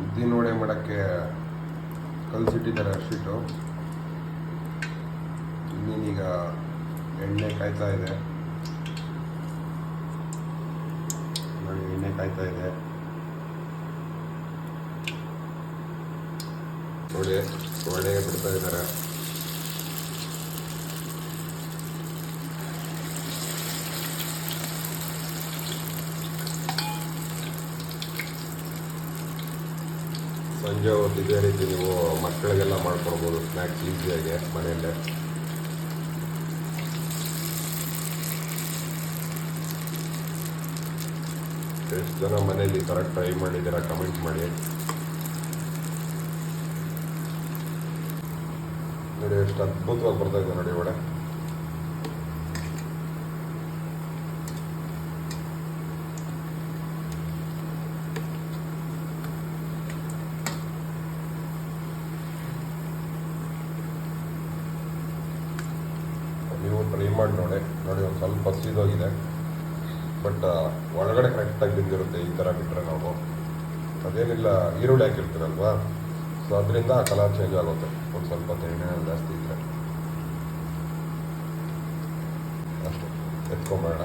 ಉದ್ದಿನ ವಡೆ ಮಾಡೋಕ್ಕೆ ಕಲಸಿಟ್ಟಿದ್ದಾರೆ ಅರ್ಶಿಟ್ಟು. ಇನ್ನೀಗ ಎಣ್ಣೆ ಕಾಯ್ತಾ ಇದೆ ನೋಡಿ, ಎಣ್ಣೆ ಕಾಯ್ತಾ ಇದೆ ನೋಡಿ, ವಡೆ ಬಿಡ್ತಾ ಇದ್ದಾರೆ. ಸಂಜೆ ಹೊತ್ತು ಇದೇ ರೀತಿ ನೀವು ಮಕ್ಕಳಿಗೆಲ್ಲ ಮಾಡ್ಕೊಡ್ಬೋದು ಸ್ನ್ಯಾಕ್ಸ್ ಈಸಿಯಾಗಿ ಮನೆಯಲ್ಲೇ. ಎಷ್ಟು ಜನ ಮನೇಲಿ ಈ ಥರ ಟ್ರೈ ಮಾಡಿದ್ದೀರಾ ಕಮೆಂಟ್ ಮಾಡಿ. ನೋಡಿ ಎಷ್ಟು ಅದ್ಭುತವಾಗಿ ಬರ್ತಾ ಇದೆ ನೋಡಿ ವಡೆ. ನೀವು ಟ್ರೈ ಮಾಡಿ ನೋಡಿ. ಒಂದು ಸ್ವಲ್ಪ ಸೀದೋಗಿದೆ, ಬಟ್ ಒಳಗಡೆ ಕರೆಕ್ಟಾಗಿ ಬಿದ್ದಿರುತ್ತೆ. ಈ ಥರ ಬಿಟ್ಟರೆ ನಾವು ಅದೇನಿಲ್ಲ, ಈರುಳ್ಳಿ ಹಾಕಿರ್ತೀರಲ್ವಾ, ಸೊ ಅದರಿಂದ ಕಲರ್ ಚೇಂಜ್ ಆಗುತ್ತೆ. ಒಂದು ಸ್ವಲ್ಪ ಎಣ್ಣೆ ಜಾಸ್ತಿ ಇದ್ದರೆ ಅಷ್ಟೇ, ಎತ್ಕೊಂಬೇಡ.